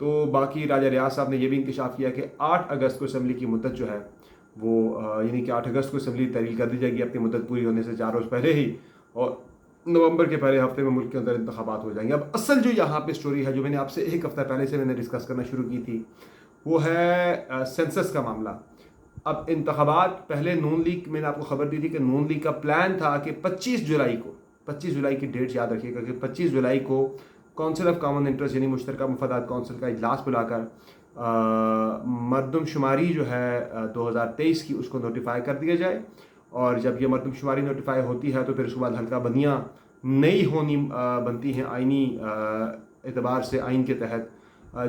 تو باقی راجہ ریاض صاحب نے یہ بھی انکشاف کیا کہ 8 اگست کو اسمبلی کی مدت جو ہے وہ یعنی کہ 8 اگست کو اسمبلی تحلیل کر دی جائے گی اپنی مدت پوری ہونے سے 4 روز پہلے ہی، اور نومبر کے پہلے ہفتے میں ملک کے اندر انتخابات ہو جائیں گے۔ اب اصل جو یہاں پہ سٹوری ہے جو میں نے آپ سے ایک ہفتہ پہلے سے میں نے ڈسکس کرنا شروع کی تھی، وہ ہے سینسس کا معاملہ۔ اب انتخابات پہلے نون لیگ، میں نے آپ کو خبر دی تھی کہ نون لیگ کا پلان تھا کہ 25 جولائی کی ڈیٹ یاد رکھیے گا کہ 25 جولائی کو کونسل آف کامن انٹرسٹ یعنی مشترکہ مفادات کونسل کا اجلاس بلا کر مردم شماری جو ہے 2023 کی اس کو نوٹیفائی کر دیا جائے، اور جب یہ مردم شماری نوٹیفائی ہوتی ہے تو پھر اس کے بعد حلقہ بندیاں نئی ہونی بنتی ہیں آئینی اعتبار سے، آئین کے تحت،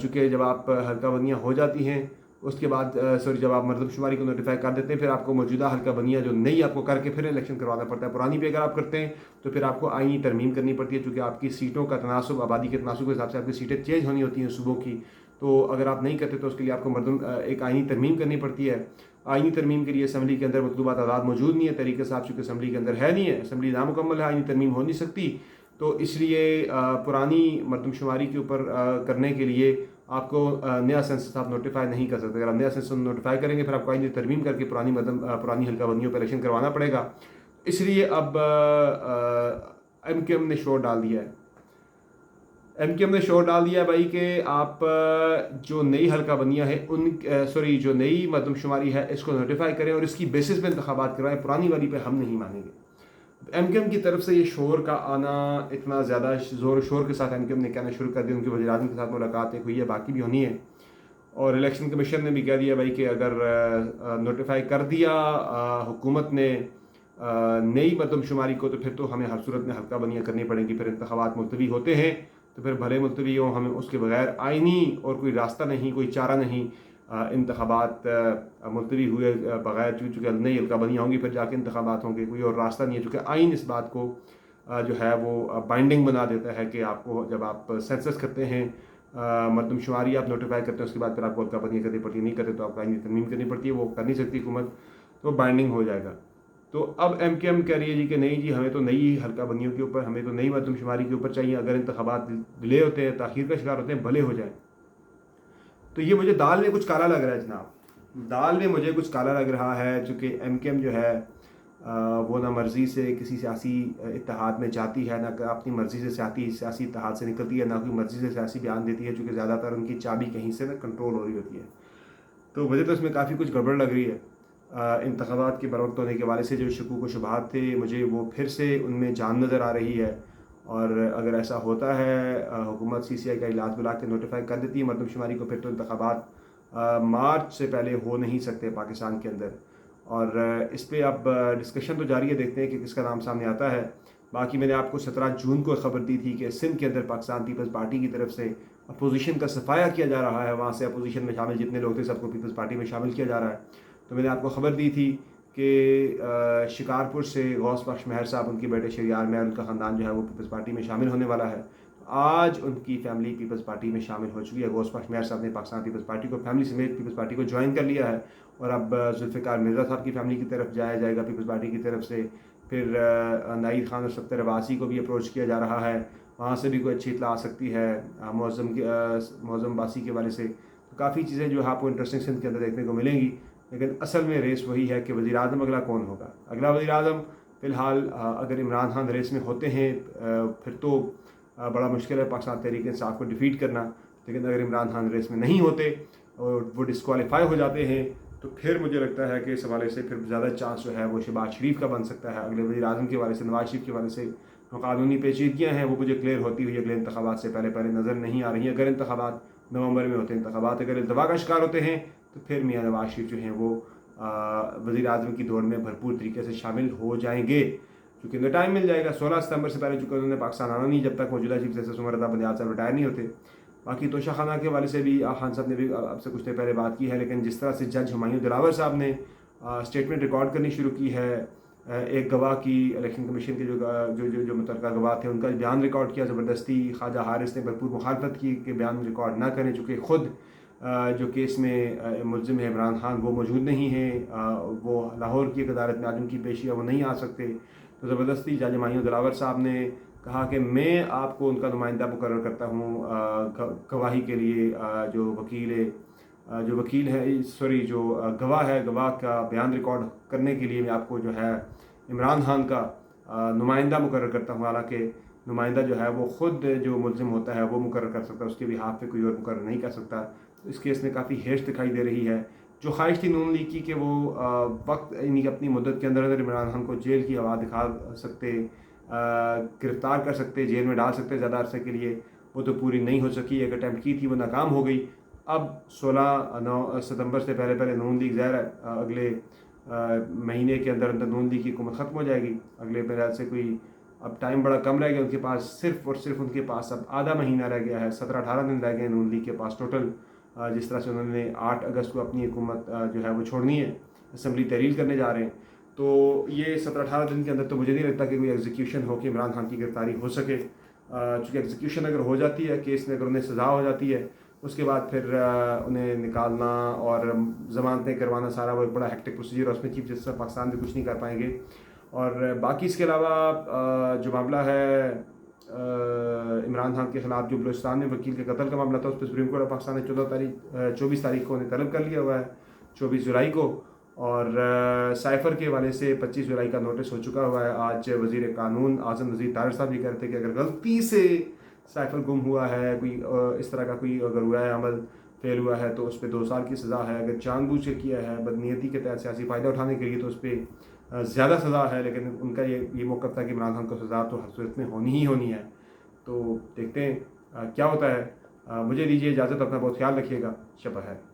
چونکہ جب آپ حلقہ بندیاں ہو جاتی ہیں اس کے بعد جب آپ مردم شماری کو نوٹیفائی کر دیتے ہیں پھر آپ کو موجودہ حلقہ بندیاں جو نئی آپ کو کر کے پھر الیکشن کروانا پڑتا ہے، پرانی پہ اگر آپ کرتے ہیں تو پھر آپ کو آئینی ترمیم کرنی پڑتی ہے، چونکہ آپ کی سیٹوں کا تناسب آبادی کے تناسب کے حساب سے آپ کی سیٹیں چینج ہونی ہوتی ہیں صوبوں کی، تو اگر آپ نہیں کرتے تو اس کے لیے آپ کو ایک آئینی ترمیم کرنی پڑتی ہے۔ آئینی ترمیم کے لیے اسمبلی کے اندر مطلوبہ تعداد موجود نہیں ہے، طریقہ صاحب چونکہ اسمبلی کے اندر ہے نہیں ہے، اسمبلی نامکمل ہے، آئینی ترمیم ہو نہیں سکتی، تو اس لیے پرانی مردم شماری کے اوپر کرنے کے لیے آپ کو نیا سینسس آپ نوٹیفائی نہیں کر سکتے۔ اگر آپ نیا سینسس نوٹیفائی کریں گے پھر آپ کو آئینی ترمیم کر کے پرانی حلقہ بندیوں پہ الیکشن کروانا پڑے گا، اس لیے اب ایم کیو ایم نے شور ڈال دیا ہے۔ بھائی کہ آپ جو نئی حلقہ بندیاں ہیں جو نئی مردم شماری ہے اس کو نوٹیفائی کریں اور اس کی بیسس پہ انتخابات کروائیں، پرانی والی پہ ہم نہیں مانیں گے۔ ایم کیو ایم کی طرف سے یہ شور کا آنا اتنا زیادہ زور و شور کے ساتھ ایم کیو ایم نے کہنا شروع کر دیا، ان کے وزیر اعظم کے ساتھ ملاقات ایک ہوئی ہے، باقی بھی ہونی ہے، اور الیکشن کمیشن نے بھی کہہ دیا بھائی کہ اگر نوٹیفائی کر دیا حکومت نے نئی مردم شماری کو تو پھر تو ہمیں ہر صورت میں حلقہ بندیاں کرنی پڑیں گی، پھر انتخابات ملتوی ہوتے ہیں تو پھر بھلے ملتوی ہوں، ہمیں اس کے بغیر آئینی اور کوئی راستہ نہیں، کوئی چارہ نہیں، انتخابات ملتوی ہوئے بغیر، چونکہ نئی حلقہ بندیاں ہوں گی پھر جا کے انتخابات ہوں گے، کوئی اور راستہ نہیں ہے، چونکہ آئین اس بات کو جو ہے وہ بائنڈنگ بنا دیتا ہے کہ آپ کو جب آپ سینسس کرتے ہیں، مردم شماری آپ نوٹیفائی کرتے ہیں، اس کے بعد پھر آپ کو حلقہ بندیاں کرنی پڑتی ہے، نہیں کرتے تو آپ کو آئینی ترمیم کرنی پڑتی ہے، وہ کر نہیں سکتی حکومت، تو بائنڈنگ ہو جائے گا۔ تو اب ایم کیو ایم کہہ رہی ہے جی کہ نہیں جی ہمیں تو نئی حلقہ بندیوں کے اوپر، ہمیں تو نئی مردم شماری کے اوپر چاہیے، اگر انتخابات ڈیلے ہوتے ہیں، تاخیر کا شکار ہوتے ہیں، بھلے ہو جائیں۔ تو یہ مجھے دال میں کچھ کالا لگ رہا ہے جناب، دال میں مجھے کچھ کالا لگ رہا ہے، چونکہ ایم کیو ایم جو ہے وہ نہ مرضی سے کسی سیاسی اتحاد میں جاتی ہے، نہ اپنی مرضی سے سیاسی اتحاد سے نکلتی ہے، نہ کوئی مرضی سے سیاسی بیان دیتی ہے، چونکہ زیادہ تر ان کی چابی کہیں سے نہ کنٹرول ہو رہی ہوتی ہے۔ تو مجھے تو اس میں کافی کچھ گڑبڑ لگ رہی ہے۔ انتخابات کے بروقت ہونے کے حوالے سے جو شکوک و شبہات تھے، مجھے وہ پھر سے ان میں جان نظر آ رہی ہے، اور اگر ایسا ہوتا ہے حکومت سی سی آئی کا اجلاس بلا کے نوٹیفائی کر دیتی ہے مردم شماری کو، پھر تو انتخابات مارچ سے پہلے ہو نہیں سکتے پاکستان کے اندر، اور اس پہ اب ڈسکشن تو جاری ہے، دیکھتے ہیں کہ کس کا نام سامنے آتا ہے۔ باقی میں نے آپ کو 17 جون کو خبر دی تھی کہ سندھ کے اندر پاکستان پیپلز پارٹی کی طرف سے اپوزیشن کا صفایا کیا جا رہا ہے، وہاں سے اپوزیشن میں شامل جتنے لوگ تھے سب کو پیپلز پارٹی میں شامل کیا جا رہا ہے۔ تو میں نے آپ کو خبر دی تھی کہ شکارپور سے غوث بخش مہر صاحب، ان کے بیٹے شہریار مہر، ان کا خاندان جو ہے وہ پیپلز پارٹی میں شامل ہونے والا ہے۔ آج ان کی فیملی پیپلز پارٹی میں شامل ہو چکی ہے، غوث بخش مہر صاحب نے پاکستان پیپلز پارٹی کو فیملی سمیت پیپلز پارٹی کو جوائن کر لیا ہے، اور اب ذوالفقار مرزا صاحب کی فیملی کی طرف جایا جائے گا پیپلز پارٹی کی طرف سے، پھر نائید خان اور ستر عباسی کو بھی اپروچ کیا جا رہا ہے، وہاں سے بھی کوئی اچھی اطلاع آ سکتی ہے معظم عباسی کے والے سے۔ تو کافی چیزیں جو ہے آپ کو انٹرسٹنگ سندھ کے اندر دیکھنے کو ملیں گی، لیکن اصل میں ریس وہی ہے کہ وزیر اعظم اگلا کون ہوگا۔ اگلا وزیر اعظم فی الحال اگر عمران خان ریس میں ہوتے ہیں پھر تو بڑا مشکل ہے پاکستان تحریک انصاف کو ڈیفیٹ کرنا، لیکن اگر عمران خان ریس میں نہیں ہوتے اور وہ ڈسکوالیفائی ہو جاتے ہیں تو پھر مجھے لگتا ہے کہ اس حوالے سے پھر زیادہ چانس جو ہے وہ شہباز شریف کا بن سکتا ہے۔ اگلے وزیر اعظم کے حوالے سے نواز شریف کے حوالے سے جو قانونی پیچیدگیاں ہیں وہ مجھے کلیئر ہوتی ہوئی اگلے انتخابات سے پہلے نظر نہیں آ رہی ہیں۔ اگر انتخابات نومبر میں ہوتے ہیں، انتخابات اگر التوا کا شکار ہوتے ہیں تو پھر میاں نواز شریف جو ہیں وہ وزیر اعظم کی دوڑ میں بھرپور طریقے سے شامل ہو جائیں گے، کیونکہ انہیں ٹائم مل جائے گا 16 ستمبر سے پہلے، چونکہ انہوں نے پاکستان آنا نہیں جب تک موجودہ چیف جسٹس عمر رضا بندیال صاحب ریٹائر نہیں ہوتے۔ باقی توشہ خانہ کے حوالے سے بھی خان صاحب نے بھی آپ سے کچھ دیر پہلے بات کی ہے، لیکن جس طرح سے جج ہمایوں دلاور صاحب نے اسٹیٹمنٹ ریکارڈ کرنی شروع کی ہے، ایک گواہ کی الیکشن کمیشن کے جو متعلقہ گواہ تھے ان کا بیان ریکارڈ کیا زبردستی، خواجہ حارث نے بھرپور مخالفت کی کہ بیان ریکارڈ نہ کریں، چونکہ خود جو کیس میں ملزم ہے عمران خان وہ موجود نہیں ہیں، وہ لاہور کی ایک عدالت میں آج ان کی پیشی ہے، وہ نہیں آ سکتے۔ تو زبردستی جج ہمایوں دلاور صاحب نے کہا کہ میں آپ کو ان کا نمائندہ مقرر کرتا ہوں گواہی کے لیے، جو وکیل ہے جو گواہ ہے، گواہ کا بیان ریکارڈ کرنے کے لیے میں آپ کو جو ہے عمران خان کا نمائندہ مقرر کرتا ہوں۔ حالانکہ نمائندہ جو ہے وہ خود جو ملزم ہوتا ہے وہ مقرر کر سکتا ہے، اس کے بھی ہاتھ پہ کوئی اور مقرر نہیں کر سکتا۔ اس کیس میں کافی ہیش دکھائی دے رہی ہے۔ جو خواہش تھی نون لیگ کی کہ وہ وقت یعنی اپنی مدت کے اندر عمران خان کو جیل کی ہوا دکھا سکتے، گرفتار کر سکتے، جیل میں ڈال سکتے زیادہ عرصے کے لیے، وہ تو پوری نہیں ہو سکی۔ ایک اٹیمپٹ کی تھی، وہ ناکام ہو گئی۔ اب 16 ستمبر سے پہلے نون لیگ ظاہر ہے اگلے مہینے کے اندر نون لیگ کی حکومت ختم ہو جائے گی۔ اگلے میرے سے کوئی اب ٹائم بڑا کم رہ گیا ان کے پاس، صرف اور صرف ان کے پاس اب آدھا مہینہ رہ گیا ہے، 17-18 دن رہ گئے نون لیگ کے پاس ٹوٹل۔ جس طرح سے انہوں نے 8 اگست کو اپنی حکومت جو ہے وہ چھوڑنی ہے، اسمبلی تحلیل کرنے جا رہے ہیں، تو یہ 17-18 دن کے اندر تو مجھے نہیں لگتا کہ کوئی ایگزیکیوشن ہو کہ عمران خان کی گرفتاری ہو سکے۔ چونکہ ایگزیکیوشن اگر ہو جاتی ہے، کیس میں اگر انہیں سزا ہو جاتی ہے، اس کے بعد پھر انہیں نکالنا اور ضمانتیں کروانا سارا وہ ایک بڑا ہیکٹک پروسیجر ہے، اس میں چیف جسٹس آف پاکستان بھی کچھ نہیں کر پائیں گے۔ اور باقی اس کے علاوہ جو معاملہ ہے عمران خان کے خلاف جو بلوچستان میں وکیل کے قتل کا معاملہ تھا، اس پہ سپریم کورٹ آف پاکستان نے 24 تاریخ کو انہیں طلب کر لیا ہوا ہے، 24 جولائی کو۔ اور سائفر کے حوالے سے 25 جولائی کا نوٹس ہو چکا ہوا ہے۔ آج وزیر قانون اعظم وزیر طارق صاحب یہ کہتے ہیں کہ اگر غلطی سے سائفر گم ہوا ہے، کوئی اس طرح کا کوئی اگر ہوا ہے عمل فیل ہوا ہے، تو اس پہ 2 سال کی سزا ہے۔ اگر جان بوجھ کے کیا ہے بدنیتی کے تحت سیاسی فائدہ اٹھانے کے لیے تو اس پہ زیادہ سزا ہے۔ لیکن ان کا یہ موقف تھا کہ عمران خان کو سزا تو ہر صورت میں ہونی ہی ہونی ہے۔ تو دیکھتے ہیں کیا ہوتا ہے۔ مجھے دیجیے اجازت، اپنا بہت خیال رکھیے گا۔ شب بخیر۔